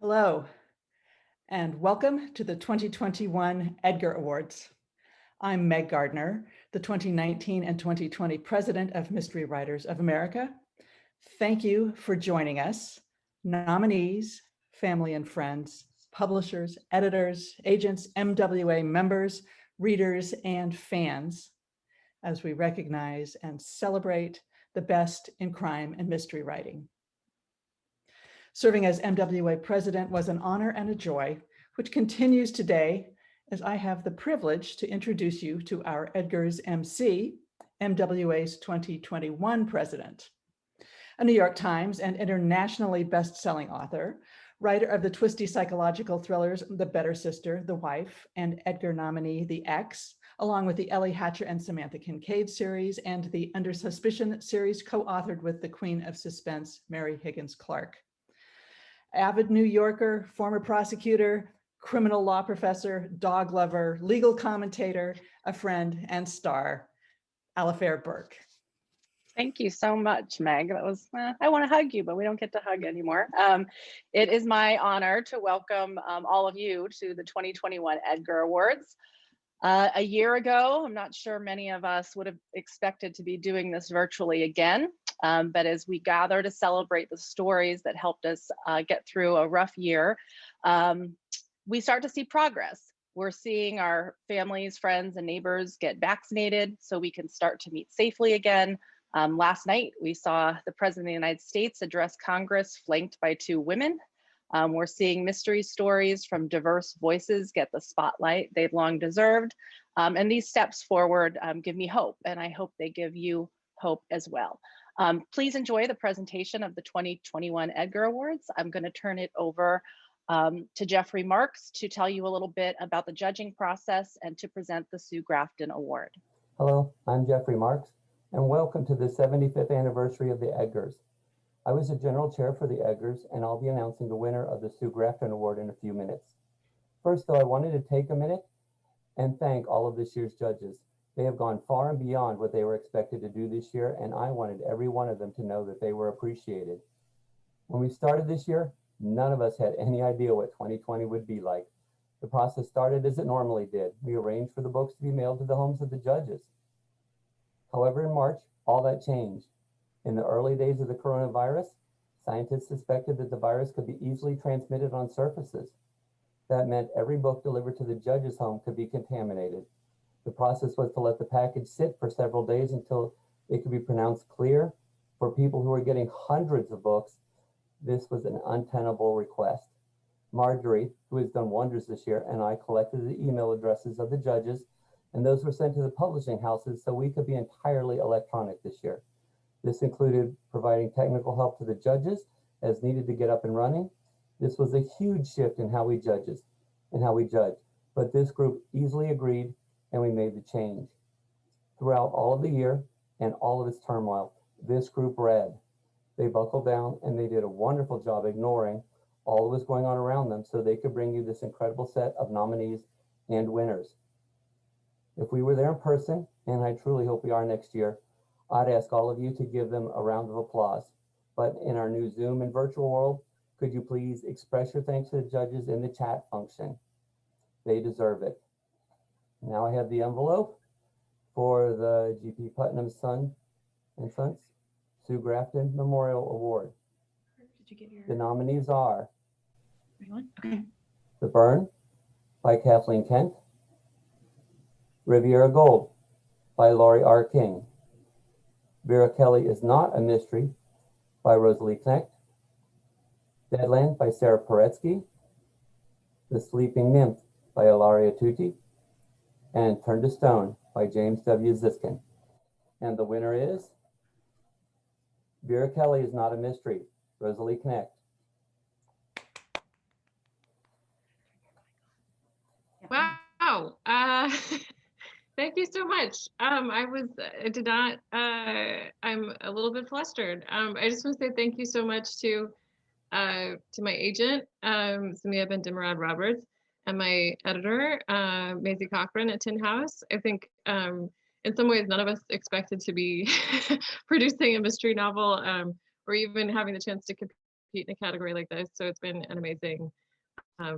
Hello, and welcome to the 2021 Edgar Awards. I'm Meg Gardner, the 2019 and 2020 President of Mystery Writers of America. Thank you for joining us, nominees, family and friends, publishers, editors, agents, MWA members, readers, and fans, as we recognize and celebrate the best in crime and mystery writing. Serving as MWA president was an honor and a joy, which continues today as I have the privilege to introduce you to our Edgar's MC, MWA's 2021 president. A New York Times and internationally best-selling author, writer of the twisty psychological thrillers The Better Sister, The Wife, and Edgar nominee The Ex, along with the Ellie Hatcher and Samantha Kincaid series and the Under Suspicion series co-authored with the Queen of Suspense, Mary Higgins Clark. Avid New Yorker, former prosecutor, criminal law professor, dog lover, legal commentator, a friend, and star, Alafair Burke. Thank you so much, Meg. That was, I want to hug you, but we don't get to hug anymore. It is my honor to welcome all of you to the 2021 Edgar Awards. A year ago, I'm not sure many of us would have expected to be doing this virtually again, but as we gather to celebrate the stories that helped us get through a rough year, we start to see progress. We're seeing our families, friends, and neighbors get vaccinated so we can start to meet safely again. Last night, we saw the President of the United States address Congress flanked by 2 women. We're seeing mystery stories from diverse voices get the spotlight they've long deserved. And these steps forward give me hope, and I hope they give you hope as well. Please enjoy the presentation of the 2021 Edgar Awards. I'm going to turn it over to Jeffrey Marks to tell you a little bit about the judging process and to present the Sue Grafton Award. Hello, I'm Jeffrey Marks, and welcome to the 75th anniversary of the Edgars. I was the general chair for the Edgars, and I'll be announcing the winner of the Sue Grafton Award in a few minutes. First, though, I wanted to take a minute and thank all of this year's judges. They have gone far and beyond what they were expected to do this year, and I wanted every one of them to know that they were appreciated. When we started this year, none of us had any idea what 2020 would be like. The process started as it normally did. We arranged for the books to be mailed to the homes of the judges. However, in March, all that changed. In the early days of the coronavirus, scientists suspected that the virus could be easily transmitted on surfaces. That meant every book delivered to the judge's home could be contaminated. The process was to let the package sit for several days until it could be pronounced clear. For people who were getting hundreds of books, this was an untenable request. Marjorie, who has done wonders this year, and I collected the email addresses of the judges, and those were sent to the publishing houses so we could be entirely electronic this year. This included providing technical help to the judges as needed to get up and running. This was a huge shift in how we judge, but this group easily agreed and we made the change. Throughout all of the year and all of its turmoil, this group read. They buckled down and they did a wonderful job ignoring all that was going on around them so they could bring you this incredible set of nominees and winners. If we were there in person, and I truly hope we are next year, I'd ask all of you to give them a round of applause. But in our new Zoom and virtual world, could you please express your thanks to the judges in the chat function? They deserve it. Now I have the envelope for the G.P. Putnam Son and Sons Sue Grafton Memorial Award. Did you get your... The nominees are Okay. The Burn by Kathleen Kent, Riviera Gold by Laurie R. King, Vera Kelly Is Not a Mystery by Rosalie Knecht, Deadland by Sarah Paretsky, The Sleeping Nymph by Ilaria Tucci, and Turn to Stone by James W. Ziskin. And the winner is Vera Kelly Is Not a Mystery, Rosalie Knecht. Wow. Thank you so much. I'm a little bit flustered. I just want to say thank you so much to my agent, Samia Ben-Dimrad Roberts, and my editor, Maisie Cochran at Tin House. I think in some ways, none of us expected to be producing a mystery novel or even having the chance to compete compete in a category like this. So it's been an amazing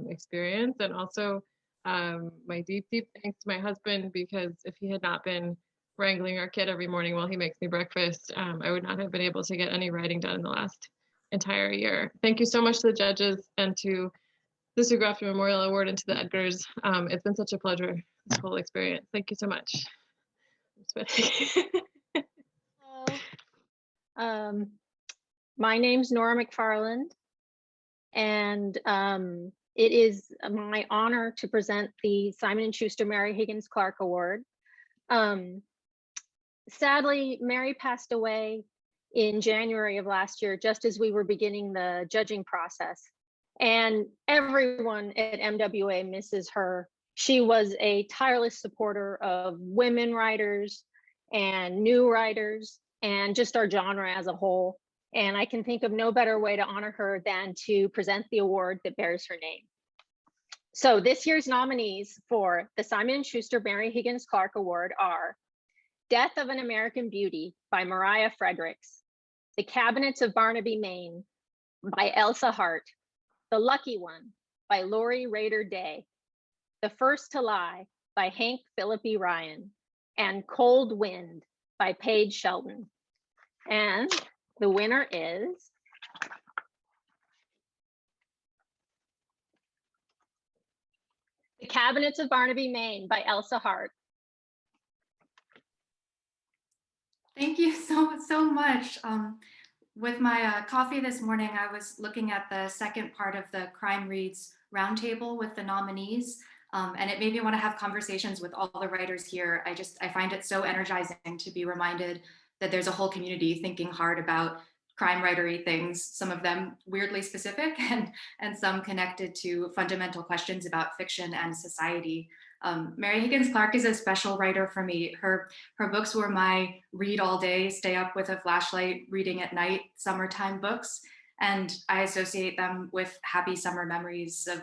experience. And also my deep thanks to my husband, because if he had not been wrangling our kid every morning while he makes me breakfast, I would not have been able to get any writing done in the last entire year. Thank you so much to the judges and to the Sue Grafton Memorial Award and to the Edgars. It's been such a pleasure, this whole experience. Thank you so much. Hello. My name's Nora McFarland, and it is my honor to present the Simon & Schuster Mary Higgins Clark Award. Sadly, Mary passed away in January of last year, just as we were beginning the judging process. And everyone at MWA misses her. She was a tireless supporter of women writers and new writers and just our genre as a whole. And I can think of no better way to honor her than to present the award that bears her name. So this year's nominees for the Simon & Schuster Mary Higgins Clark Award are Death of an American Beauty by Mariah Fredericks, The Cabinets of Barnaby, Maine by Elsa Hart, The Lucky One by Lori Rader Day, The First to Lie by Hank Philippi Ryan, and Cold Wind by Paige Sheldon. And the winner is The Cabinets of Barnaby, Maine by Elsa Hart. Thank you so much. With my coffee this morning, I was looking at the second part of the Crime Reads Roundtable with the nominees, and it made me want to have conversations with all the writers here. I find it so energizing to be reminded that there's a whole community thinking hard about crime writery things, some of them weirdly specific and some connected to fundamental questions about fiction and society. Mary Higgins Clark is a special writer for me. Her books were my read all day, stay up with a flashlight, reading at night, summertime books. And I associate them with happy summer memories of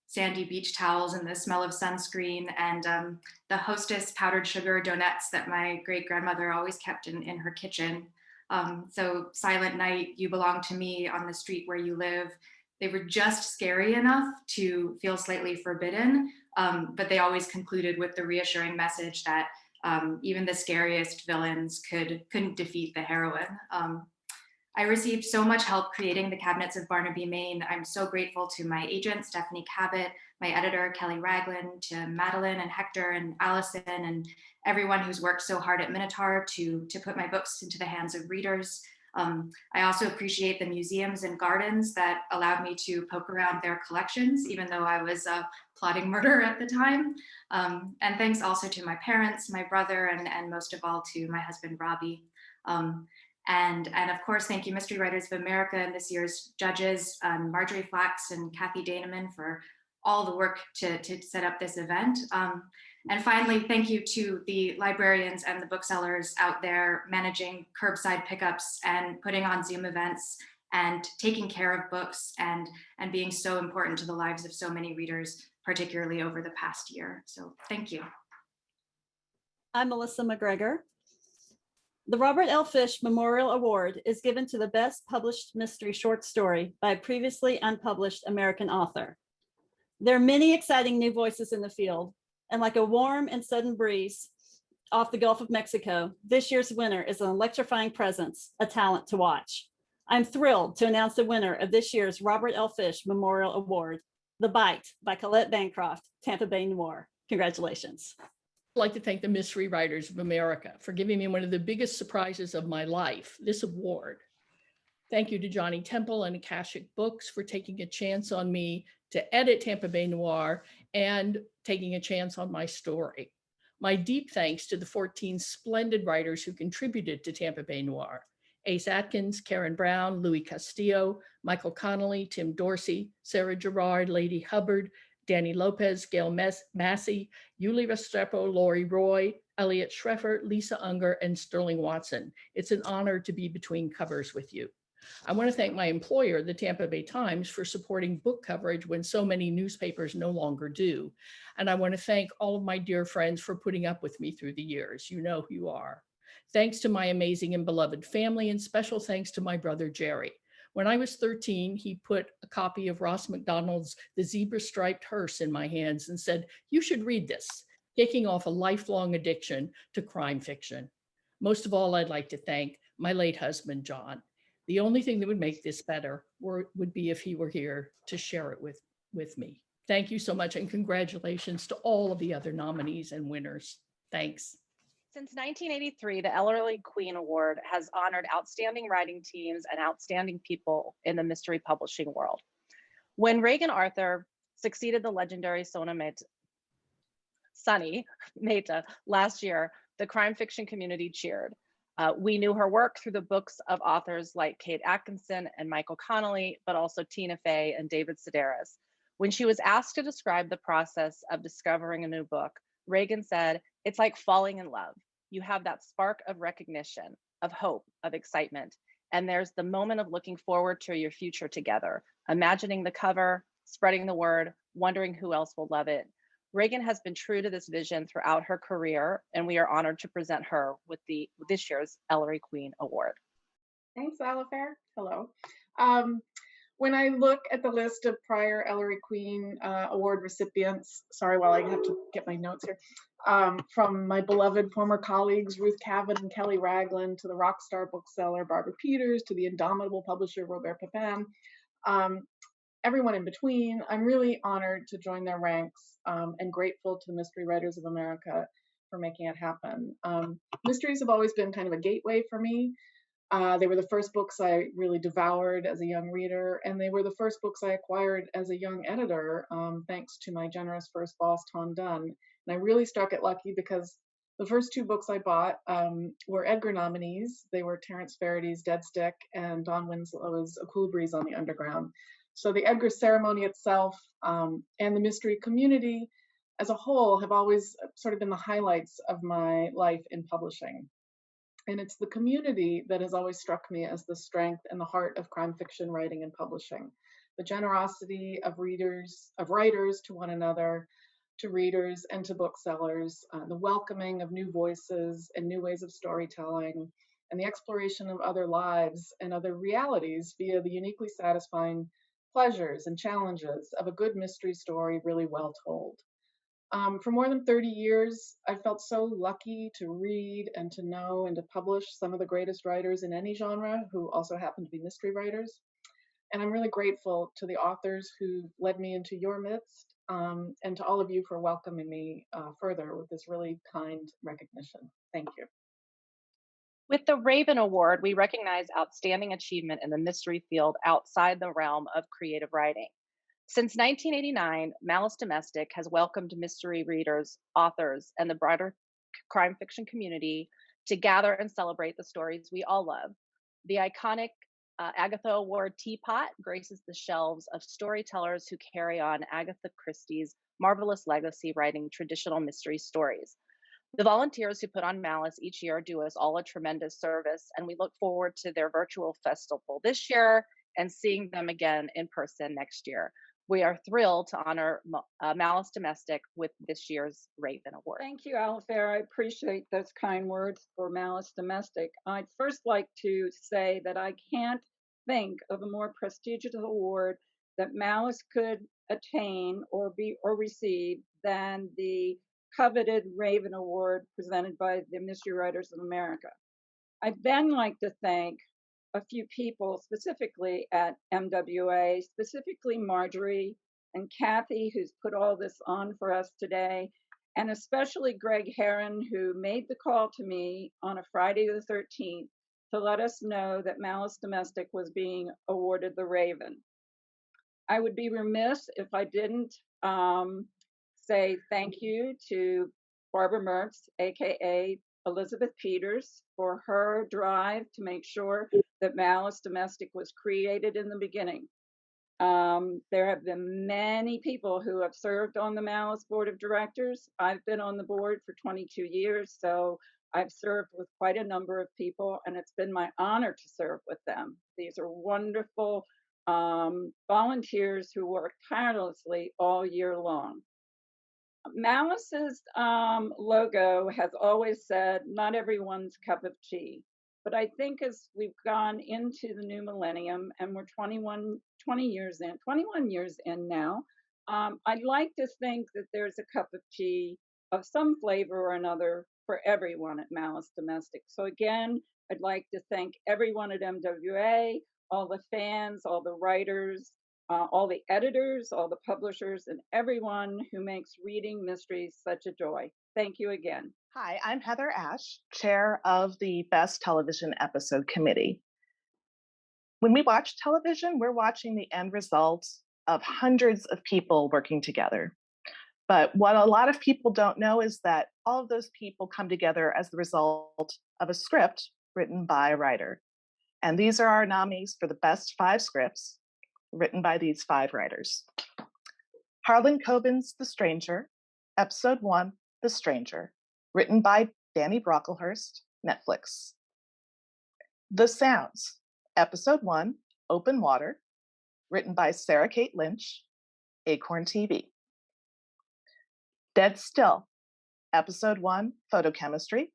sandy beach towels and the smell of sunscreen and the Hostess powdered sugar donuts that my great grandmother always kept in her kitchen. So Silent Night, You Belong to Me, On the Street Where You Live, they were just scary enough to feel slightly forbidden, but they always concluded with the reassuring message that even the scariest villains couldn't defeat the heroine. I received so much help creating The Cabinets of Barnaby, Maine. I'm so grateful to my agent, Stephanie Cabot, my editor, Kelly Ragland, to Madeline and Hector and Allison, and everyone who's worked so hard at Minotaur to put my books into the hands of readers. I also appreciate the museums and gardens that allowed me to poke around their collections, even though I was plotting murder at the time. And thanks also to my parents, my brother, and most of all to my husband, Robbie. And of course, thank you, Mystery Writers of America and this year's judges, Marjorie Flax and Kathy Daneman, for all the work to set up this event. And finally, thank you to the librarians and the booksellers out there managing curbside pickups and putting on Zoom events and taking care of books and being so important to the lives of so many readers, particularly over the past year. So thank you. I'm Melissa McGregor. The Robert L. Fish Memorial Award is given to the best published mystery short story by a previously unpublished American author. There are many exciting new voices in the field, and like a warm and sudden breeze off the Gulf of Mexico, this year's winner is an electrifying presence, a talent to watch. I'm thrilled to announce the winner of this year's Robert L. Fish Memorial Award, The Bite by Colette Bancroft, Tampa Bay Noir. Congratulations. I'd like to thank the Mystery Writers of America for giving me one of the biggest surprises of my life, this award. Thank you to Johnny Temple and Akashic Books for taking a chance on me to edit Tampa Bay Noir and taking a chance on my story. My deep thanks to the 14 splendid writers who contributed to Tampa Bay Noir: Ace Atkins, Karen Brown, Louis Castillo, Michael Connolly, Tim Dorsey, Sarah Gerard, Lady Hubbard, Danny Lopez, Gail Massey, Yuli Restrepo, Lori Roy, Elliot Schreffer, Lisa Unger, and Sterling Watson. It's an honor to be between covers with you. I want to thank my employer, the Tampa Bay Times, for supporting book coverage when so many newspapers no longer do. And I want to thank all of my dear friends for putting up with me through the years. You know who you are. Thanks to my amazing and beloved family, and special thanks to my brother, Jerry. When I was 13, he put a copy of Ross MacDonald's The Zebra-Striped Hearse in my hands and said, "You should read this," kicking off a lifelong addiction to crime fiction. Most of all, I'd like to thank my late husband, John. The only thing that would make this better would be if he were here to share it with me. Thank you so much, and congratulations to all of the other nominees and winners. Thanks. Since 1983, the Ellery Queen Award has honored outstanding writing teams and outstanding people in the mystery publishing world. When Reagan Arthur succeeded the legendary Sonny Mehta last year, the crime fiction community cheered. We knew her work through the books of authors like Kate Atkinson and Michael Connolly, but also Tina Fey and David Sedaris. When she was asked to describe the process of discovering a new book, Reagan said, "It's like falling in love. You have that spark of recognition, of hope, of excitement. And there's the moment of looking forward to your future together, imagining the cover, spreading the word, wondering who else will love it." Reagan has been true to this vision throughout her career, and we are honored to present her with this year's Ellery Queen Award. Thanks, Alifair. Hello. When I look at the list of prior Ellery Queen Award recipients, sorry, while I have to get my notes here, from my beloved former colleagues, Ruth Cavin and Kelly Ragland, to the rock star bookseller, Barbara Peters, to the indomitable publisher, Robert Papin, everyone in between, I'm really honored to join their ranks and grateful to the Mystery Writers of America for making it happen. Mysteries have always been kind of a gateway for me. They were the first books I really devoured as a young reader, and they were the first books I acquired as a young editor, thanks to my generous first boss, Tom Dunn. And I really struck it lucky because the first two books I bought were Edgar nominees. They were Terence Farady's Dead Stick and Don Winslow's A Cool Breeze on the Underground. So the Edgar ceremony itself and the mystery community as a whole have always sort of been the highlights of my life in publishing. And it's the community that has always struck me as the strength and the heart of crime fiction writing and publishing. The generosity of writers to one another, to readers and to booksellers, the welcoming of new voices and new ways of storytelling, and the exploration of other lives and other realities via the uniquely satisfying pleasures and challenges of a good mystery story really well told. For more than 30 years, I felt so lucky to read and to know and to publish some of the greatest writers in any genre who also happen to be mystery writers. And I'm really grateful to the authors who led me into your midst and to all of you for welcoming me further with this really kind recognition. Thank you. With the Raven Award, we recognize outstanding achievement in the mystery field outside the realm of creative writing. Since 1989, Malice Domestic has welcomed mystery readers, authors, and the broader crime fiction community to gather and celebrate the stories we all love. The iconic Agatha Award teapot graces the shelves of storytellers who carry on Agatha Christie's marvelous legacy writing traditional mystery stories. The volunteers who put on Malice each year do us all a tremendous service, and we look forward to their virtual festival this year and seeing them again in person next year. We are thrilled to honor Malice Domestic with this year's Raven Award. Thank you, Alifair. I appreciate those kind words for Malice Domestic. I'd first like to say that I can't think of a more prestigious award that Malice could attain or receive than the coveted Raven Award presented by the Mystery Writers of America. I'd then like to thank a few people specifically at MWA, specifically Marjorie and Kathy, who's put all this on for us today, and especially Greg Heron, who made the call to me on a Friday the 13th to let us know that Malice Domestic was being awarded the Raven. I would be remiss if I didn't say thank you to Barbara Mertz, aka Elizabeth Peters, for her drive to make sure that Malice Domestic was created in the beginning. There have been many people who have served on the Malice Board of Directors. I've been on the board for 22 years, so I've served with quite a number of people, and it's been my honor to serve with them. These are wonderful volunteers who work tirelessly all year long. Malice's logo has always said, not everyone's cup of tea, But I think as we've gone into the new millennium and we're 21 years in now, I'd like to think that there's a cup of tea of some flavor or another for everyone at Malice Domestic. So again, I'd like to thank everyone at MWA, all the fans, all the writers, all the editors, all the publishers, and everyone who makes reading mysteries such a joy. Thank you again. Hi, I'm Heather Ash, chair of the Best Television Episode Committee. When we watch television, we're watching the end result of hundreds of people working together. But what a lot of people don't know is that all of those people come together as the result of a script written by a writer. And these are our nominees for the best 5 scripts written by these 5 writers. Harlan Coben's The Stranger, Episode 1, The Stranger, written by Danny Brocklehurst, Netflix. The Sounds, Episode 1, Open Water, written by Sarah Kate Lynch, Acorn TV. Dead Still, Episode 1, Photochemistry,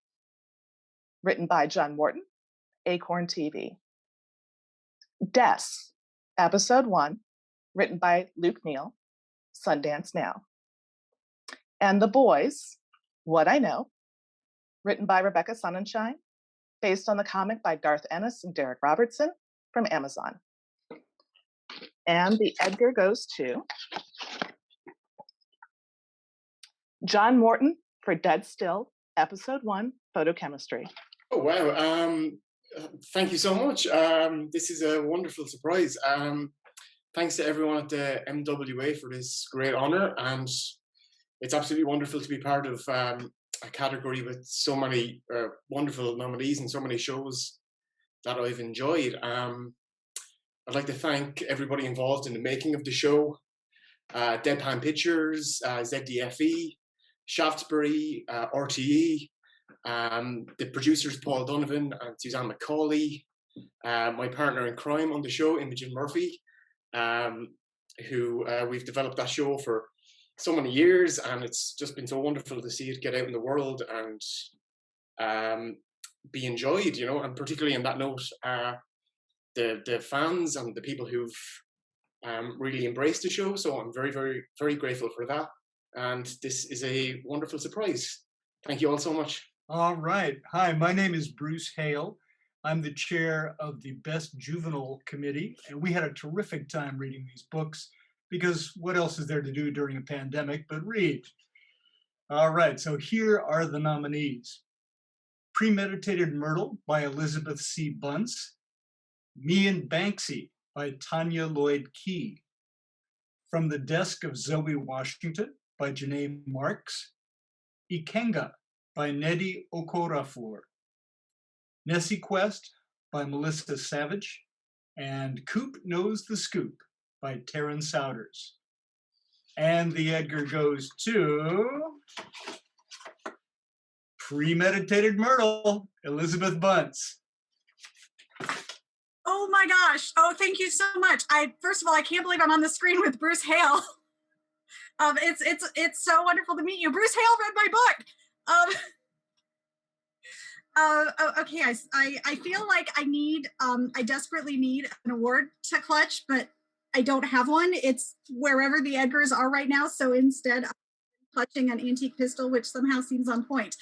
written by John Morton, Acorn TV. Des, Episode 1, written by Luke Neal, Sundance Now. And The Boys, What I Know, written by Rebecca Sonnenschein, based on the comic by Garth Ennis and Derek Robertson from Amazon. And the Edgar goes to John Morton for Dead Still, Episode 1, Photochemistry. Oh, wow. Thank you so much. This is a wonderful surprise. Thanks to everyone at the MWA for this great honor. And it's absolutely wonderful to be part of a category with so many wonderful nominees and so many shows that I've enjoyed. I'd like to thank everybody involved in the making of the show. Deadpan Pictures, ZDFE, Shaftesbury, RTE, the producers Paul Donovan and Suzanne McCauley, my partner in crime on the show, Imogen Murphy, who we've developed that show for so many years, and it's just been so wonderful to see it get out in the world and be enjoyed, you know, and particularly on that note, the fans and the people who've really embraced the show. So I'm very, very, very grateful for that. And this is a wonderful surprise. Thank you all so much. All right. Hi, my name is Bruce Hale. I'm the chair of the Best Juvenile Committee, and we had a terrific time reading these books because what else is there to do during a pandemic but read? All right, so here are the nominees. Premeditated Myrtle by Elizabeth C. Bunce. Me and Banksy by Tanya Lloyd Key. From the Desk of Zoe Washington by Janae Marks. Ikenga by Nnedi Okorafor. Nessie Quest by Melissa Savage. And Coop Knows the Scoop by Taryn Souders. And the Edgar goes to Premeditated Myrtle, Elizabeth Bunce. Oh my gosh. Oh, thank you so much. First of all, I can't believe I'm on the screen with Bruce Hale. It's so wonderful to meet you. Bruce Hale read my book. Okay, I feel like I desperately need an award to clutch, but I don't have one. It's wherever the Edgars are right now. So instead, I'm clutching an antique pistol, which somehow seems on point.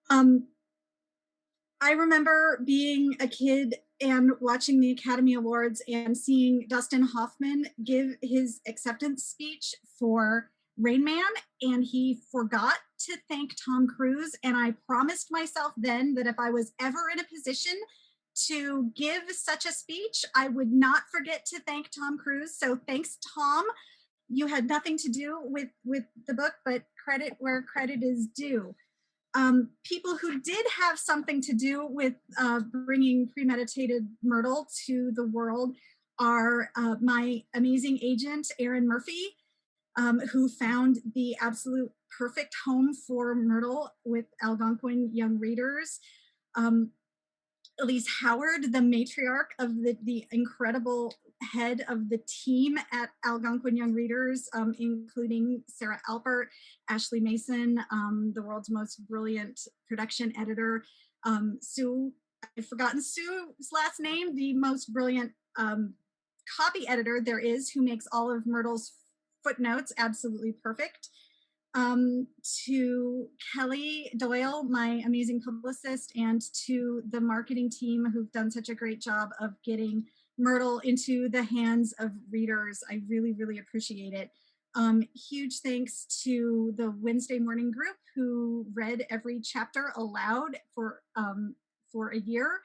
I remember being a kid and watching the Academy Awards and seeing Dustin Hoffman give his acceptance speech for Rain Man, and he forgot to thank Tom Cruise. And I promised myself then that if I was ever in a position to give such a speech, I would not forget to thank Tom Cruise. So thanks, Tom. You had nothing to do with the book, but credit where credit is due. People who did have something to do with bringing Premeditated Myrtle to the world are my amazing agent, Erin Murphy, who found the absolute perfect home for Myrtle with Algonquin Young Readers. Elise Howard, the matriarch of the incredible head of the team at Algonquin Young Readers, including Sarah Alpert, Ashley Mason, the world's most brilliant production editor, Sue I've forgotten Sue's last name, the most brilliant copy editor there is, who makes all of Myrtle's footnotes absolutely perfect. To Kelly Doyle, my amazing publicist, and to the marketing team who've done such a great job of getting Myrtle into the hands of readers. I really, really appreciate it. Huge thanks to the Wednesday morning group who read every chapter aloud for a year,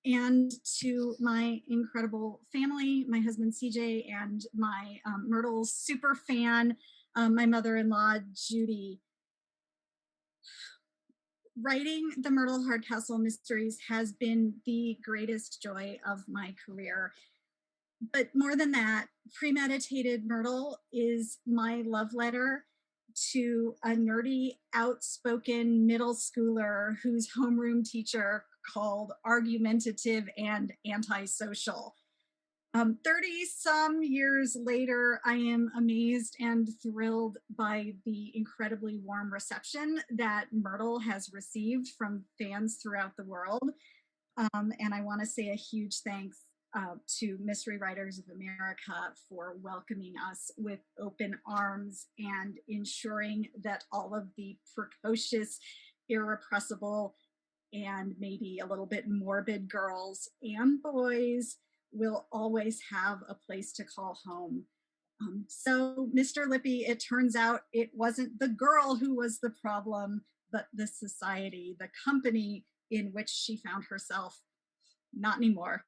and to my incredible family, my husband CJ, and my Myrtle's super fan, my mother-in-law, Judy. Writing the Myrtle Hardcastle mysteries has been the greatest joy of my career. But more than that, Premeditated Myrtle is my love letter to a nerdy, outspoken middle schooler whose homeroom teacher called argumentative and antisocial. 30-some years later, I am amazed and thrilled by the incredibly warm reception that Myrtle has received from fans throughout the world. And I want to say a huge thanks to Mystery Writers of America for welcoming us with open arms and ensuring that all of the precocious, irrepressible, and maybe a little bit morbid girls and boys will always have a place to call home. So, Mr. Lippy, it turns out it wasn't the girl who was the problem, but the society, the company in which she found herself. Not anymore.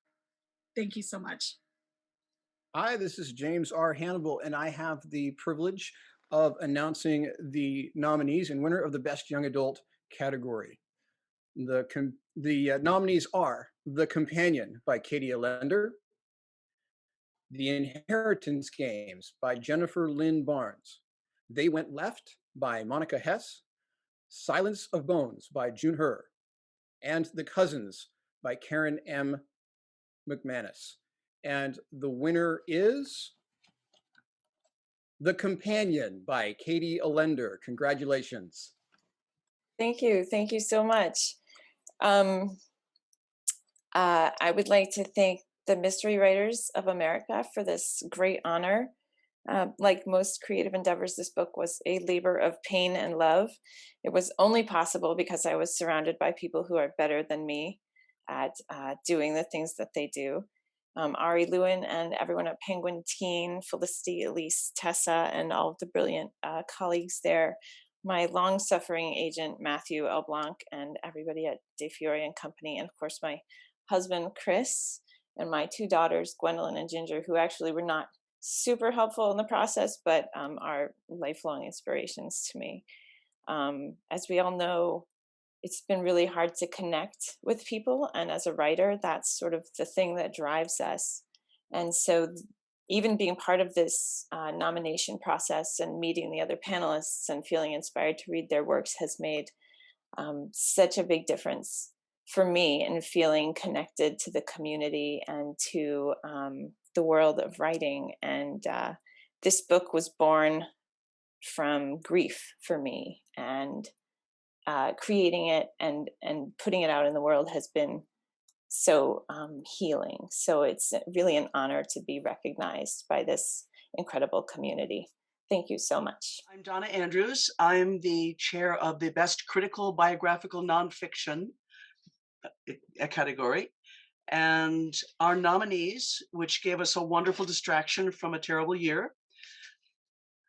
Thank you so much. Hi, this is James R. Hannibal, and I have the privilege of announcing the nominees and winner of the Best Young Adult category. The nominees are The Companion by Katie Allender, The Inheritance Games by Jennifer Lynn Barnes, They Went Left by Monica Hess, Silence of Bones by June Herr, and The Cousins by Karen M. McManus. And the winner is The Companion by Katie Allender. Congratulations. Thank you. Thank you so much. I would like to thank the Mystery Writers of America for this great honor. Like most creative endeavors, this book was a labor of pain and love. It was only possible because I was surrounded by people who are better than me at doing the things that they do. Ari Lewin and everyone at Penguin Teen, Felicity, Elise, Tessa, and all of the brilliant colleagues there. My long-suffering agent, Matthew L. Blanc, and everybody at De Fiore and Company, and of course my husband, Chris, and my two daughters, Gwendolyn and Ginger, who actually were not super helpful in the process, but are lifelong inspirations to me. As we all know, it's been really hard to connect with people, and as a writer, that's sort of the thing that drives us. And so even being part of this nomination process and meeting the other panelists and feeling inspired to read their works has made such a big difference for me in feeling connected to the community and to the world of writing. And this book was born from grief for me, and creating it and putting it out in the world has been so healing. So it's really an honor to be recognized by this incredible community. Thank you so much. I'm Donna Andrews. I'm the chair of the Best Critical Biographical Nonfiction category. And our nominees, which gave us a wonderful distraction from a terrible year: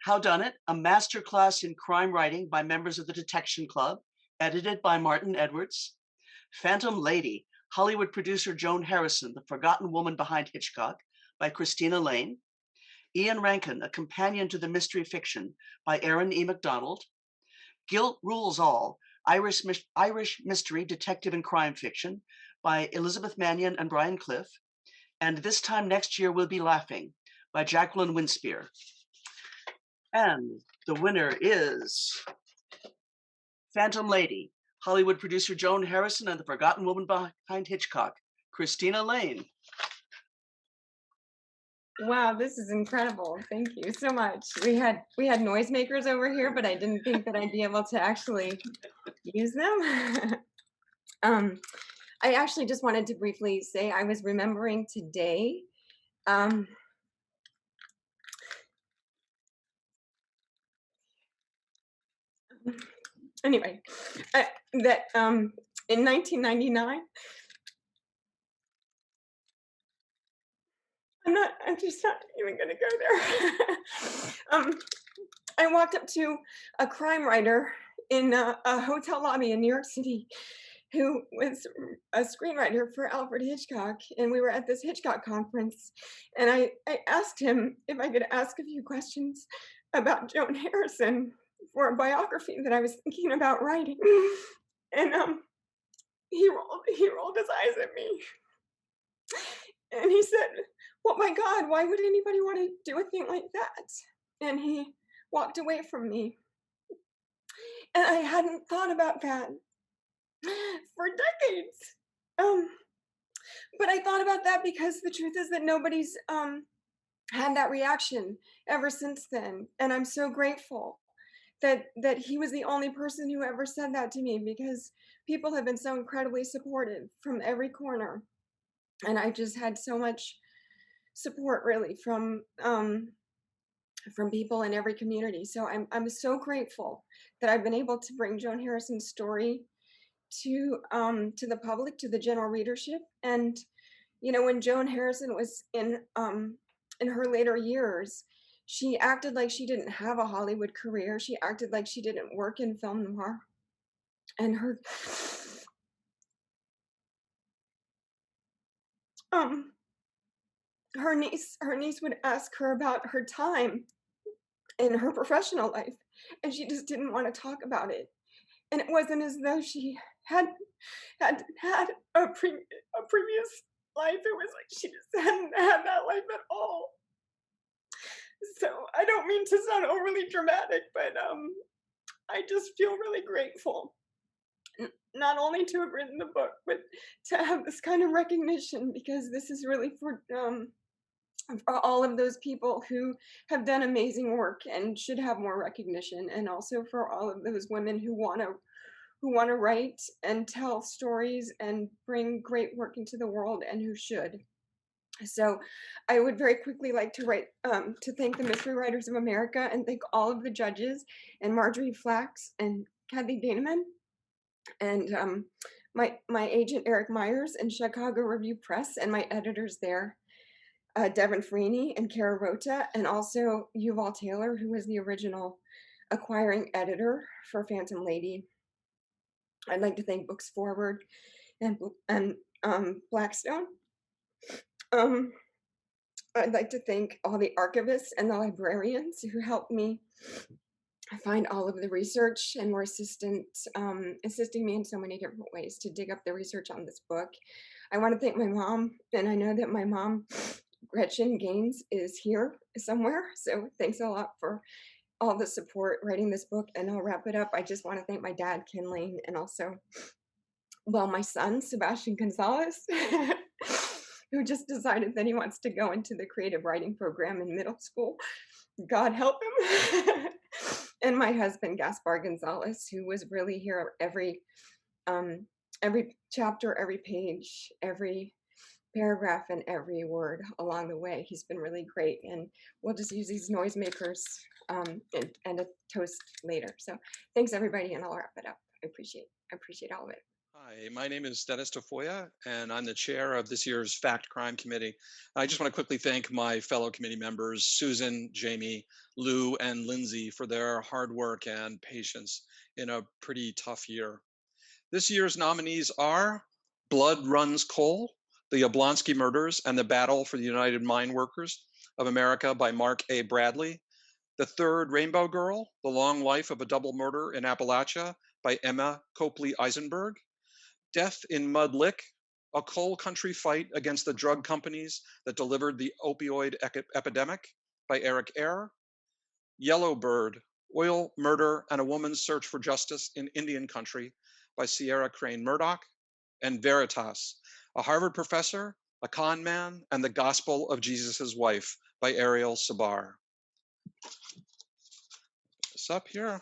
How Done It, a masterclass in crime writing by members of the Detection Club, edited by Martin Edwards; Phantom Lady, Hollywood producer Joan Harrison, the forgotten woman behind Hitchcock, by Christina Lane; Ian Rankin, a companion to the mystery fiction, by Aaron E. MacDonald; Guilt Rules All, Irish mystery, detective, and crime fiction, by Elizabeth Mannion and Brian Cliff; and This Time Next Year We'll Be Laughing, by Jacqueline Winspear. And the winner is Phantom Lady, Hollywood producer Joan Harrison and the forgotten woman behind Hitchcock, Christina Lane. Wow, this is incredible. Thank you so much. We had noisemakers over here, but I didn't think that I'd be able to actually use them. I actually just wanted to briefly say I was remembering today. Anyway, that in 1999, I'm just not even gonna go there. I walked up to a crime writer in a hotel lobby in New York City who was a screenwriter for Alfred Hitchcock. And we were at this Hitchcock conference. And I asked him if I could ask a few questions about Joan Harrison for a biography that I was thinking about writing. And he rolled his eyes at me. And he said, "Well, my God, why would anybody want to do a thing like that?" And he walked away from me. And I hadn't thought about that for decades. But I thought about that because the truth is that nobody's had that reaction ever since then. And I'm so grateful that he was the only person who ever said that to me, because people have been so incredibly supportive from every corner. And I just had so much support really from people in every community. So I'm so grateful that I've been able to bring Joan Harrison's story to the public, to the general readership. And you know, when Joan Harrison was in her later years, she acted like she didn't have a Hollywood career. She acted like she didn't work in film noir. And her niece would ask her about her time in her professional life, and she just didn't want to talk about it. And it wasn't as though she had a previous life. It was like she just hadn't had that life at all. So I don't mean to sound overly dramatic, but I just feel really grateful, not only to have written the book, but to have this kind of recognition, because this is really for all of those people who have done amazing work and should have more recognition, and also for all of those women who want to write and tell stories and bring great work into the world, and who should. So I would very quickly like to thank the Mystery Writers of America, and thank all of the judges, and Marjorie Flax and Kathy Daneman, and my agent Eric Myers and Chicago Review Press, and my editors there, Devin Freeney and Kara Rota, and also Yuval Taylor, who was the original acquiring editor for Phantom Lady. I'd like to thank Books Forward and Blackstone. I'd like to thank all the archivists and the librarians who helped me find all of the research and were assisting me in so many different ways to dig up the research on this book. I want to thank my mom, and I know that my mom, Gretchen Gaines, is here somewhere. So thanks a lot for all the support writing this book. And I'll wrap it up. I just want to thank my dad, Ken Lane, and also, well, my son, Sebastian Gonzalez, who just decided that he wants to go into the creative writing program in middle school. God help him. And my husband, Gaspar Gonzalez, who was really here every chapter, every page, every paragraph, and every word along the way. He's been really great. And we'll just use these noisemakers and a toast later. So thanks everybody, and I'll wrap it up. I appreciate all of it. Hi, my name is Dennis Tafoya, and I'm the chair of this year's Fact Crime Committee. I just want to quickly thank my fellow committee members, Susan, Jamie, Lou, and Lindsay, for their hard work and patience in a pretty tough year. This year's nominees are Blood Runs Coal, The Yablonsky Murders and the Battle for the United Mine Workers of America by Mark A. Bradley, The Third Rainbow Girl, The Long Life of a Double Murder in Appalachia by Emma Copley Eisenberg, Death in Mud Lick, A Coal Country Fight Against the Drug Companies That Delivered the Opioid Epidemic by Eric Eyre, Yellow Bird, Oil, Murder, and a Woman's Search for Justice in Indian Country by Sierra Crane Murdoch, and Veritas, a Harvard professor, a con man, and the Gospel of Jesus' Wife by Ariel Sabar. This up here.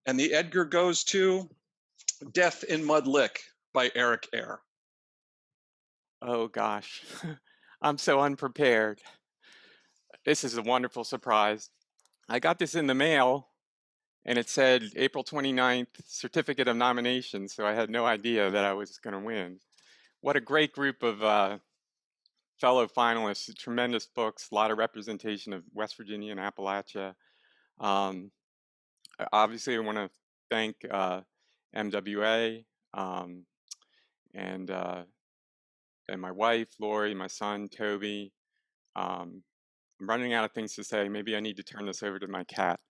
And the Edgar goes to Death in Mud Lick by Eric Eyre. Oh gosh, I'm so unprepared. This is a wonderful surprise. I got this in the mail and it said April 29th, certificate of nomination, so I had no idea that I was going to win. What a great group of fellow finalists, tremendous books, a lot of representation of West Virginia and Appalachia. Obviously, I want to thank MWA and my wife, Lori, my son, Toby. I'm running out of things to say. Maybe I need to turn this over to my cat.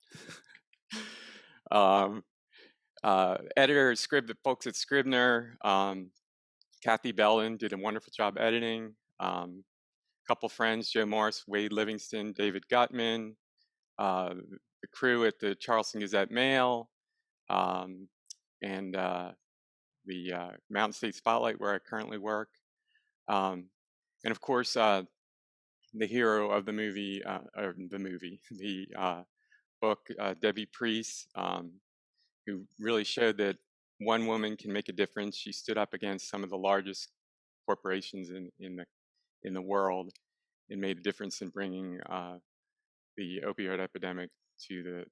Editor, folks at Scribner, Kathy Bellin did a wonderful job editing. Couple friends, Joe Morris, Wade Livingston, David Gutman, the crew at the Charleston Gazette Mail, and the Mountain State Spotlight, where I currently work. And of course, the hero of the movie, the book, Debbie Priest, who really showed that one woman can make a difference. She stood up against some of the largest corporations in the world and made a difference in bringing the opioid epidemic to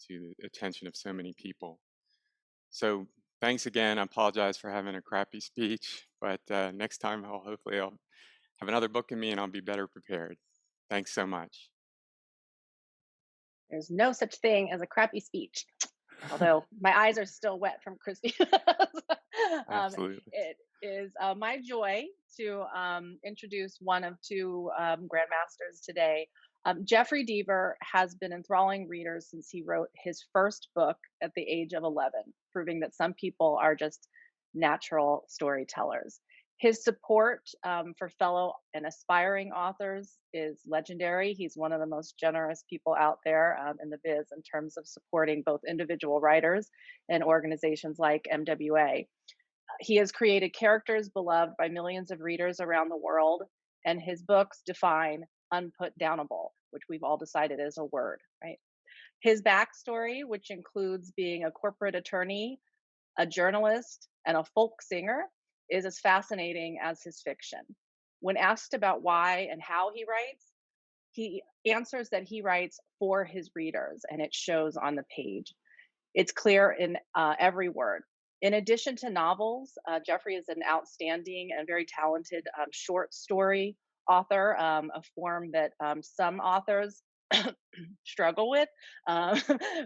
the attention of so many people. So thanks again. I apologize for having a crappy speech, but next time hopefully I'll have another book in me and I'll be better prepared. Thanks so much. There's no such thing as a crappy speech, although my eyes are still wet from Christy. Absolutely. It is my joy to introduce one of two Grandmasters today. Jeffrey Deaver has been enthralling readers since he wrote his first book at the age of 11, proving that some people are just natural storytellers. His support for fellow and aspiring authors is legendary. He's one of the most generous people out there in the biz in terms of supporting both individual writers and organizations like MWA. He has created characters beloved by millions of readers around the world, and his books define unputdownable, which we've all decided is a word, right? His backstory, which includes being a corporate attorney, a journalist, and a folk singer, is as fascinating as his fiction. When asked about why and how he writes, he answers that he writes for his readers, and it shows on the page. It's clear in every word. In addition to novels, Jeffrey is an outstanding and very talented short story author, a form that some authors struggle with,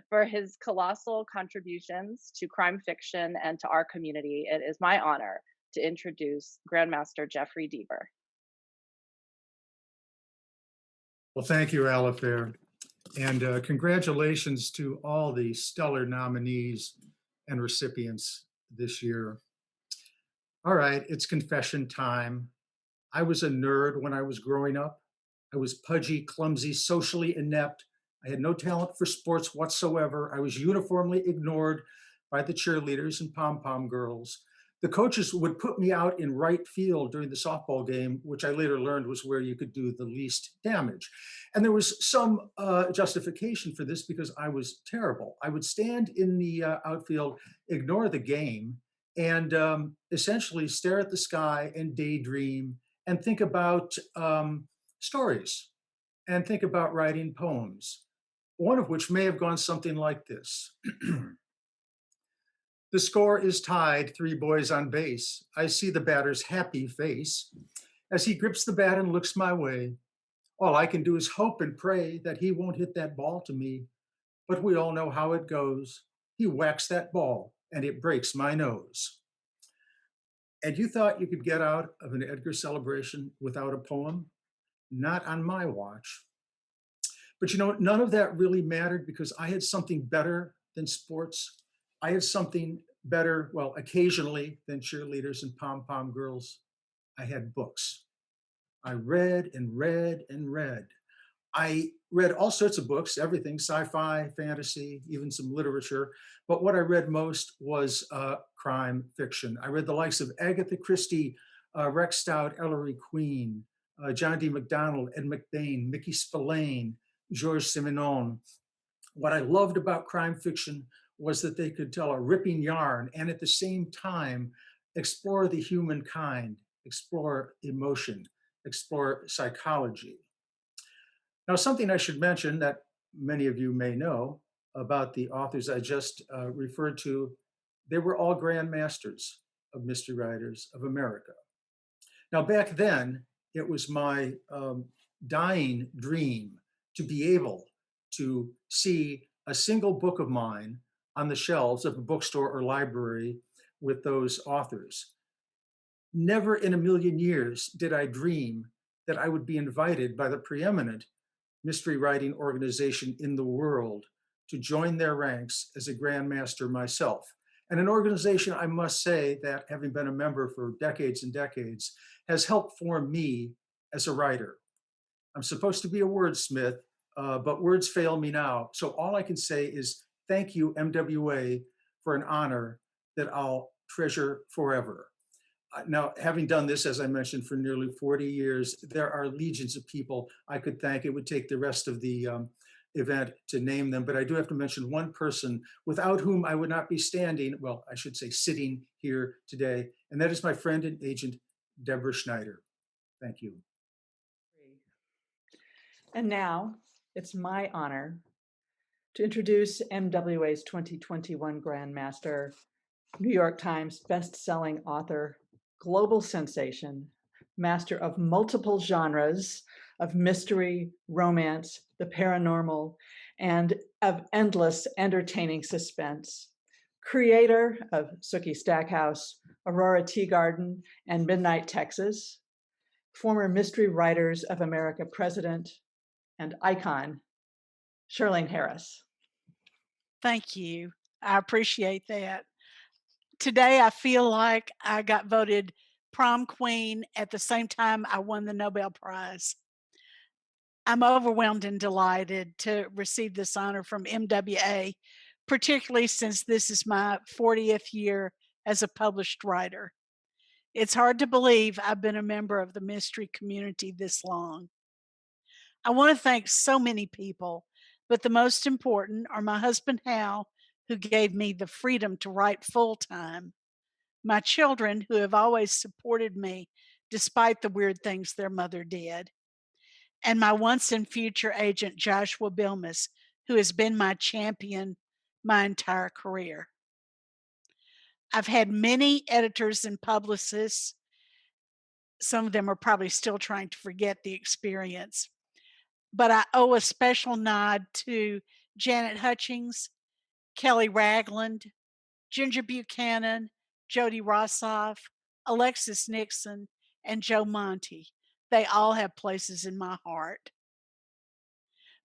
for his colossal contributions to crime fiction and to our community. It is my honor to introduce Grandmaster Jeffrey Deaver. Well, thank you, Alifair. And congratulations to all the stellar nominees and recipients this year. All right, it's confession time. I was a nerd when I was growing up. I was pudgy, clumsy, socially inept. I had no talent for sports whatsoever. I was uniformly ignored by the cheerleaders and pom-pom girls. The coaches would put me out in right field during the softball game, which I later learned was where you could do the least damage. And there was some justification for this because I was terrible. I would stand in the outfield, ignore the game, and essentially stare at the sky and daydream and think about stories and think about writing poems, one of which may have gone something like this. The score is tied, 3 boys on base. I see the batter's happy face as he grips the bat and looks my way. All I can do is hope and pray that he won't hit that ball to me. But we all know how it goes. He whacks that ball and it breaks my nose. And you thought you could get out of an Edgar celebration without a poem? Not on my watch. But you know, none of that really mattered because I had something better than sports. I had something better, well, occasionally than cheerleaders and pom-pom girls. I had books. I read and read and read. I read all sorts of books, everything, sci-fi, fantasy, even some literature. But what I read most was crime fiction. I read the likes of Agatha Christie, Rex Stout, Ellery Queen, John D. MacDonald, Ed McBain, Mickey Spillane, Georges Simenon. What I loved about crime fiction was that they could tell a ripping yarn and at the same time explore the humankind, explore emotion, explore psychology. Now, something I should mention that many of you may know about the authors I just referred to, they were all Grandmasters of Mystery Writers of America. Now, back then, it was my dying dream to be able to see a single book of mine on the shelves of a bookstore or library with those authors. Never in a million years did I dream that I would be invited by the preeminent mystery writing organization in the world to join their ranks as a Grandmaster myself. And an organization, I must say, that having been a member for decades and decades, has helped form me as a writer. I'm supposed to be a wordsmith, but words fail me now. So all I can say is thank you, MWA, for an honor that I'll treasure forever. Now, having done this, as I mentioned, for nearly 40 years, there are legions of people I could thank. It would take the rest of the event to name them, but I do have to mention one person without whom I would not be standing, well, I should say sitting here today, and that is my friend and agent, Deborah Schneider. Thank you. And now it's my honor to introduce MWA's 2021 Grandmaster, New York Times best-selling author, global sensation, master of multiple genres of mystery, romance, the paranormal, and of endless entertaining suspense. Creator of Sookie Stackhouse, Aurora Tea Garden, and Midnight Texas. Former Mystery Writers of America president and icon, Charlene Harris. Thank you. I appreciate that. Today, I feel like I got voted prom queen at the same time I won the Nobel Prize. I'm overwhelmed and delighted to receive this honor from MWA, particularly since this is my 40th year as a published writer. It's hard to believe I've been a member of the mystery community this long. I want to thank so many people, but the most important are my husband, Hal, who gave me the freedom to write full-time, my children who have always supported me despite the weird things their mother did, and my once and future agent, Joshua Bilmes, who has been my champion my entire career. I've had many editors and publicists. Some of them are probably still trying to forget the experience, but I owe a special nod to Janet Hutchings, Kelly Ragland, Ginger Buchanan, Jody Rossoff, Alexis Nixon, and Joe Monty. They all have places in my heart.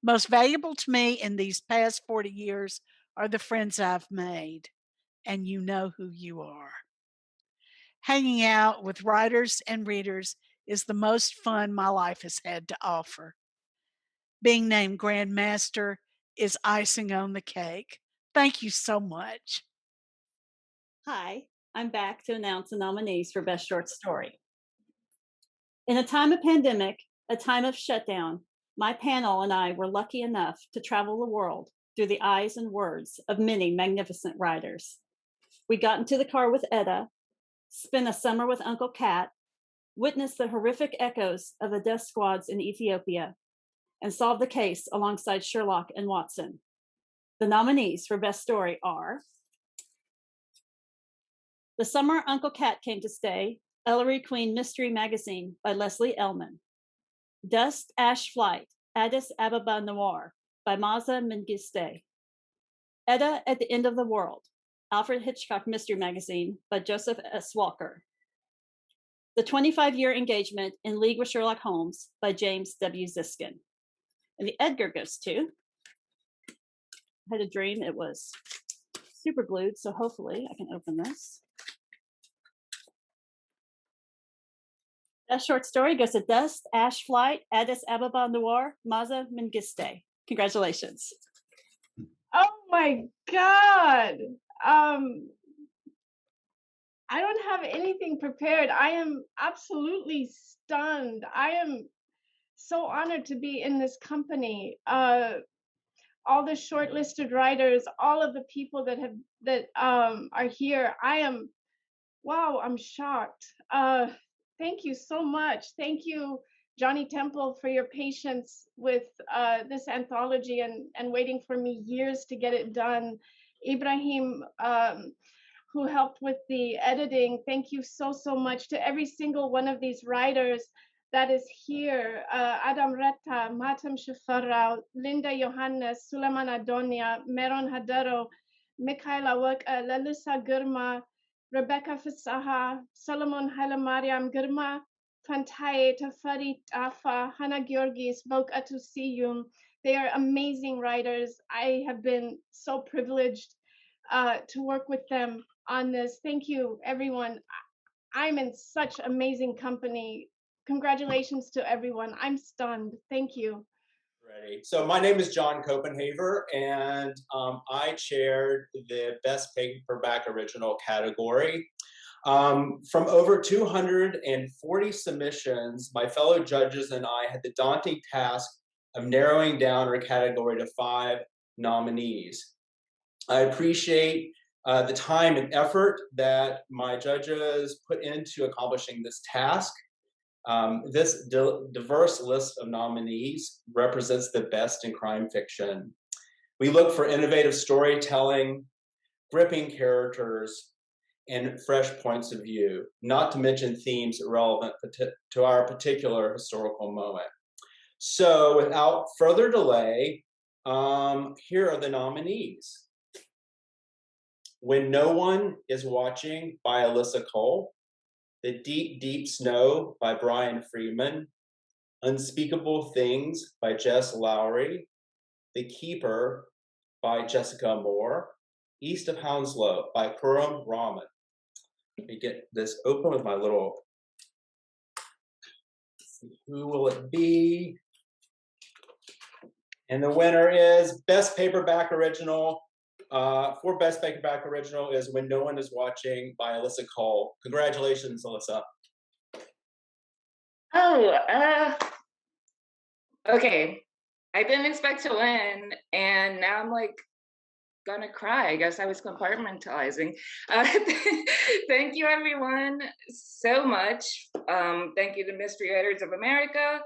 Most valuable to me in these past 40 years are the friends I've made, and you know who you are. Hanging out with writers and readers is the most fun my life has had to offer. Being named Grandmaster is icing on the cake. Thank you so much. Hi, I'm back to announce the nominees for Best Short Story. In a time of pandemic, a time of shutdown, my panel and I were lucky enough to travel the world through the eyes and words of many magnificent writers. We got into the car with Edda, spent a summer with Uncle Cat, witnessed the horrific echoes of the death squads in Ethiopia, and solved the case alongside Sherlock and Watson. The nominees for Best Story are The Summer Uncle Cat Came to Stay, Ellery Queen Mystery Magazine by Leslie Ellman. Dust Ash Flight, Addis Ababa Noir by Maza Mengiste. Edda at the End of the World, Alfred Hitchcock Mystery Magazine by Joseph S. Walker. The 25-Year Engagement in League with Sherlock Holmes by James W. Ziskin. And the Edgar goes to, I had a dream it was super glued, so hopefully I can open this. That short story goes to Dust, Ash Flight, Addis Ababa Noir, Maza Mengiste. Congratulations. Oh my God. I don't have anything prepared. I am absolutely stunned. I am so honored to be in this company. all the shortlisted writers, all of the people that are here. Wow, I'm shocked. Thank you so much. Thank you, Johnny Temple, for your patience with this anthology and waiting for me years to get it done. Ibrahim, who helped with the editing. Thank you so, so much to every single one of these writers that is here. Adam Retta, Matam Shafarao, Linda Johannes, Suleiman Adonia, Meron Hadaro, Mikhaila Waka, Lalisa Gurma, Rebecca Fasaha, Solomon Hailemariam Gurma, Fantaye, Tafari Afa, Hannah Georgis, Vok Atusiyum. They are amazing writers. I have been so privileged to work with them on this. Thank you, everyone. I'm in such amazing company. Congratulations to everyone. I'm stunned. Thank you. Ready. So my name is John Copenhaver, and I chaired the Best Paperback Original category. From over 240 submissions, my fellow judges and I had the daunting task of narrowing down our category to 5 nominees. I appreciate the time and effort that my judges put into accomplishing this task. This diverse list of nominees represents the best in crime fiction. We look for innovative storytelling, gripping characters, and fresh points of view, not to mention themes relevant to our particular historical moment. So without further delay, here are the nominees. When No One Is Watching by Alyssa Cole, The Deep, Deep Snow by Brian Freeman, Unspeakable Things by Jess Lowry, The Keeper by Jessica Moore, East of Hounslow by Khurram Rahman. Let me get this open with my little, who will it be? And the winner is Best Paperback Original. For Best Paperback Original is When No One Is Watching by Alyssa Cole. Congratulations, Alyssa. Oh, okay. I didn't expect to win, and now I'm like gonna cry. I guess I was compartmentalizing. Thank you, everyone, so much. Thank you to Mystery Writers of America.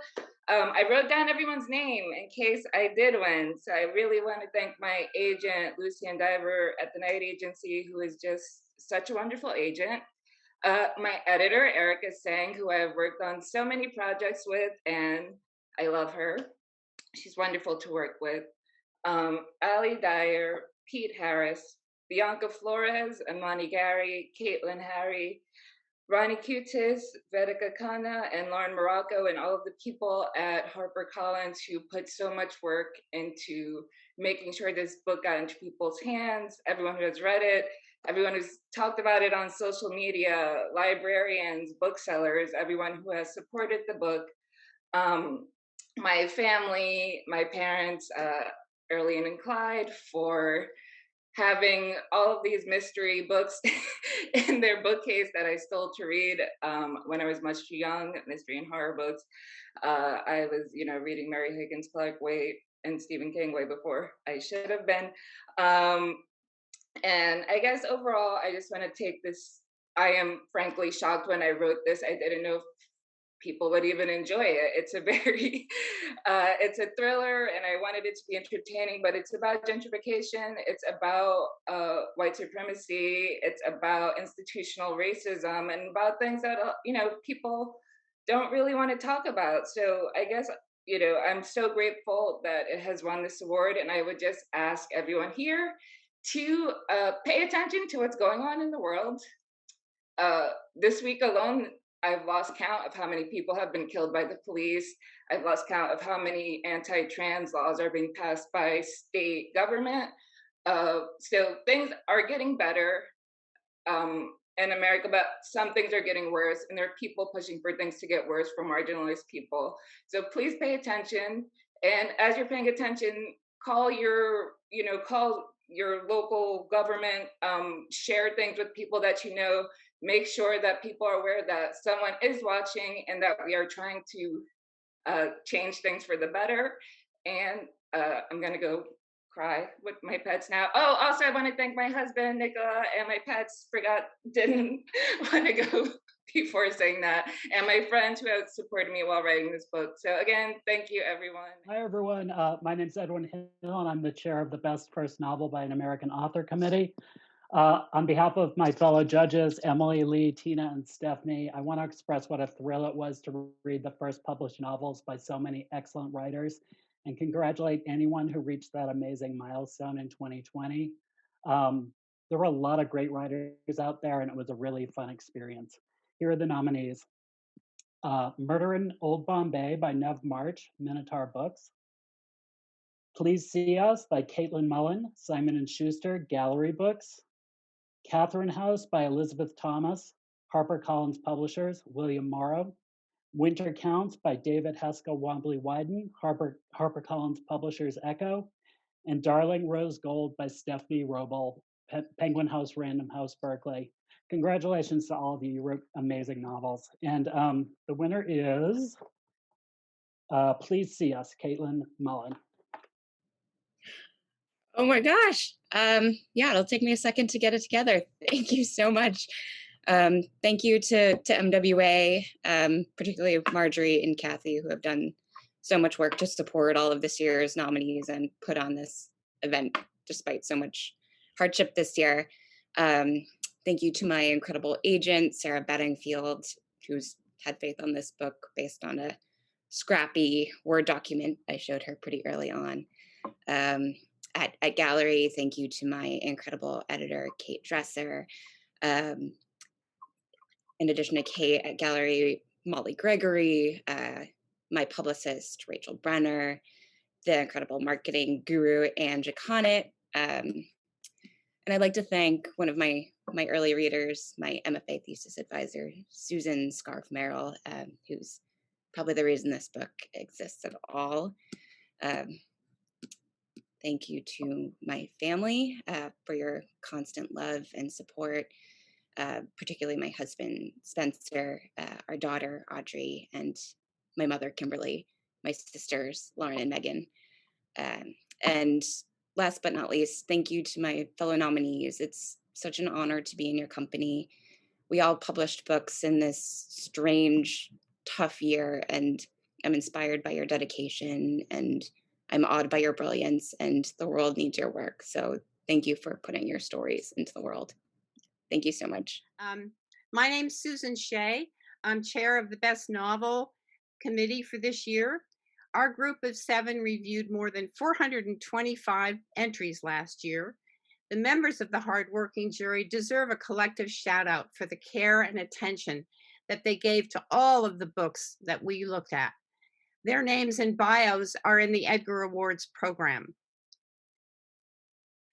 I wrote down everyone's name in case I did win. So I really want to thank my agent, Lucian Diver at the Night Agency, who is just such a wonderful agent. My editor, Erica Sang, who I've worked on so many projects with, and I love her. She's wonderful to work with. Ali Dyer, Pete Harris, Bianca Flores, Amani Gary, Caitlin Harry, Ronnie Cutis, Vedika Khanna, and Lauren Morocco, and all of the people at HarperCollins who put so much work into making sure this book got into people's hands, everyone who has read it, everyone who's talked about it on social media, librarians, booksellers, everyone who has supported the book. My family, my parents, Erlene and Clyde, for having all of these mystery books in their bookcase that I stole to read when I was much too young, mystery and horror books. I was, reading Mary Higgins Clark and Stephen King way before I should have been. And I guess overall, I just want to take this. I am frankly shocked when I wrote this. I didn't know if people would even enjoy it. It's a very, it's a thriller, and I wanted it to be entertaining, but it's about gentrification. It's about white supremacy. It's about institutional racism and about things that, people don't really want to talk about. So I guess, I'm so grateful that it has won this award, and I would just ask everyone here to pay attention to what's going on in the world. This week alone, I've lost count of how many people have been killed by the police. I've lost count of how many anti-trans laws are being passed by state government. So things are getting better in America, but some things are getting worse, and there are people pushing for things to get worse for marginalized people. So please pay attention. And as you're paying attention, call your local government, share things with people that you know. Make sure that people are aware that someone is watching and that we are trying to change things for the better. And I'm gonna go cry with my pets now. Oh, also I want to thank my husband, Nicola, and my pets didn't want to go before saying that, and my friends who have supported me while writing this book. So again, thank you everyone. Hi, everyone. My name's Edwin Hill, and I'm the chair of the Best First Novel by an American Author Committee. On behalf of my fellow judges, Emily, Lee, Tina, and Stephanie, I want to express what a thrill it was to read the first published novels by so many excellent writers and congratulate anyone who reached that amazing milestone in 2020. There were a lot of great writers out there, and it was a really fun experience. Here are the nominees. Murder in Old Bombay by Nev March, Minotaur Books. Please See Us by Caitlin Mullen, Simon & Schuster, Gallery Books. Catherine House by Elizabeth Thomas, HarperCollins Publishers, William Morrow. Winter Counts by David Haskell Wombly Wyden, HarperCollins Publishers, Echo. And Darling Rose Gold by Stephanie Roble, Penguin House Random House, Berkeley. Congratulations to all of you. You wrote amazing novels. And the winner is Please See Us, Caitlin Mullen. Oh my gosh. Yeah, it'll take me a second to get it together. Thank you so much. Thank you to MWA, particularly Marjorie and Kathy, who have done so much work to support all of this year's nominees and put on this event despite so much hardship this year. Thank you to my incredible agent, Sarah Bedingfield, who's had faith on this book based on a scrappy Word document I showed her pretty early on. At Gallery, thank you to my incredible editor, Kate Dresser. In addition to Kate at Gallery, Molly Gregory, my publicist, Rachel Brenner, the incredible marketing guru, Anne Jaconet. And I'd like to thank one of my early readers, my MFA thesis advisor, Susan Scarf Merrill, who's probably the reason this book exists at all. Thank you to my family for your constant love and support, particularly my husband, Spencer, our daughter, Audrey, and my mother, Kimberly, my sisters, Lauren and Megan. And last but not least, thank you to my fellow nominees. It's such an honor to be in your company. We all published books in this strange, tough year, and I'm inspired by your dedication, and I'm awed by your brilliance, and the world needs your work. So thank you for putting your stories into the world. Thank you so much. My name's Susan Shea. I'm chair of the Best Novel Committee for this year. Our group of 7 reviewed more than 425 entries last year. The members of the hardworking jury deserve a collective shout out for the care and attention that they gave to all of the books that we looked at. Their names and bios are in the Edgar Awards program.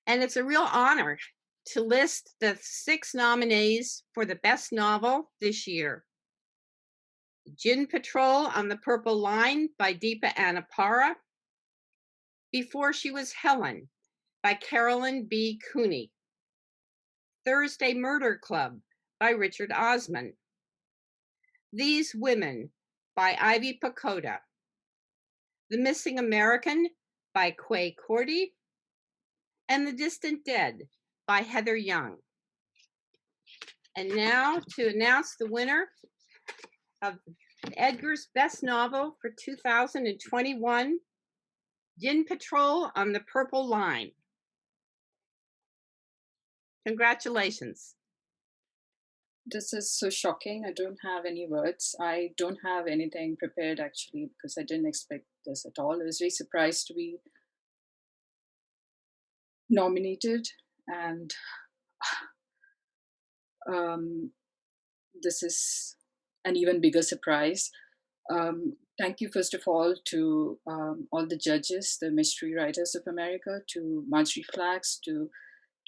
And it's a real honor to list the 6 nominees for the best novel this year. Gin Patrol on the Purple Line by Deepa Anapara. Before She Was Helen by Carolyn B. Cooney. Thursday Murder Club by Richard Osman. These Women by Ivy Pakoda. The Missing American by Quay Cordy. And The Distant Dead by Heather Young. And now to announce the winner of Edgar's Best Novel for 2021, Gin Patrol on the Purple Line. Congratulations. This is so shocking. I don't have any words. I don't have anything prepared actually because I didn't expect this at all. I was very surprised to be nominated, and this is an even bigger surprise. Thank you, first of all, to all the judges, the Mystery Writers of America, to Marjorie Flax, to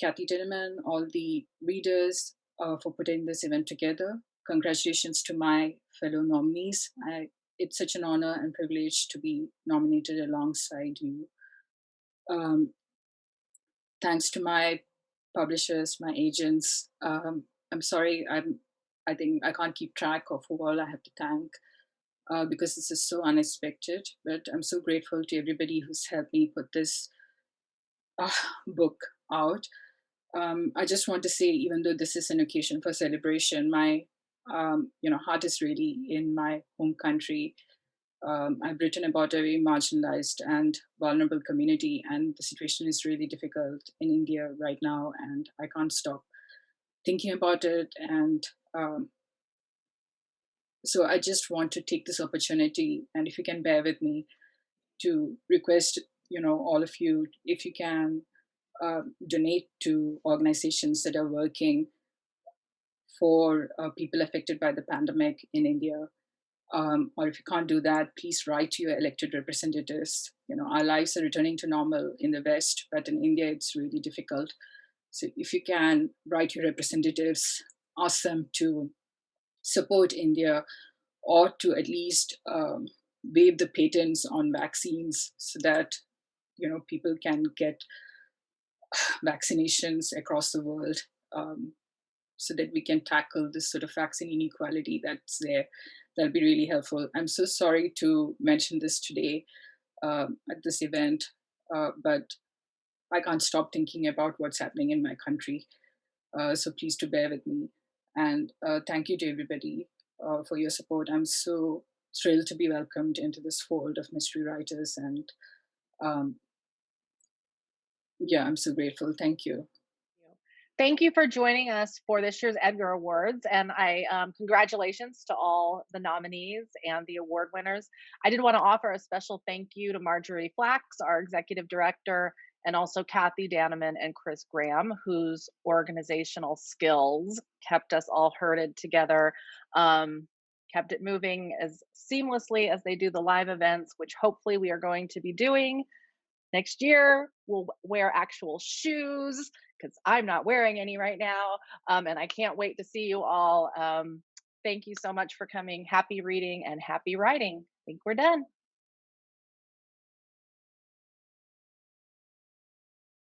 Kathy Tinneman, all the readers for putting this event together. Congratulations to my fellow nominees. It's such an honor and privilege to be nominated alongside you. Thanks to my publishers, my agents. I'm sorry, I think I can't keep track of who all I have to thank because this is so unexpected, but I'm so grateful to everybody who's helped me put this book out. I just want to say, even though this is an occasion for celebration, my heart is really in my home country. I've written about a very marginalized and vulnerable community, and the situation is really difficult in India right now, and I can't stop thinking about it. And so I just want to take this opportunity, and if you can bear with me, to request, all of you, if you can donate to organizations that are working for people affected by the pandemic in India. Or if you can't do that, please write to your elected representatives. Our lives are returning to normal in the West, but in India, it's really difficult. So if you can write your representatives, ask them to support India, or to at least waive the patents on vaccines so that people can get vaccinations across the world, so that we can tackle this sort of vaccine inequality that's there. That'll be really helpful. I'm so sorry to mention this today at this event, but I can't stop thinking about what's happening in my country. So please do bear with me. And thank you to everybody for your support. I'm so thrilled to be welcomed into this fold of mystery writers. And I'm so grateful. Thank you. Thank you for joining us for this year's Edgar Awards, and congratulations to all the nominees and the award winners. I did want to offer a special thank you to Marjorie Flax, our executive director, and also Kathy Daneman and Chris Graham, whose organizational skills kept us all herded together, kept it moving as seamlessly as they do the live events, which hopefully we are going to be doing. Next year, we'll wear actual shoes because I'm not wearing any right now. And I can't wait to see you all. Thank you so much for coming. Happy reading and happy writing. I think we're done.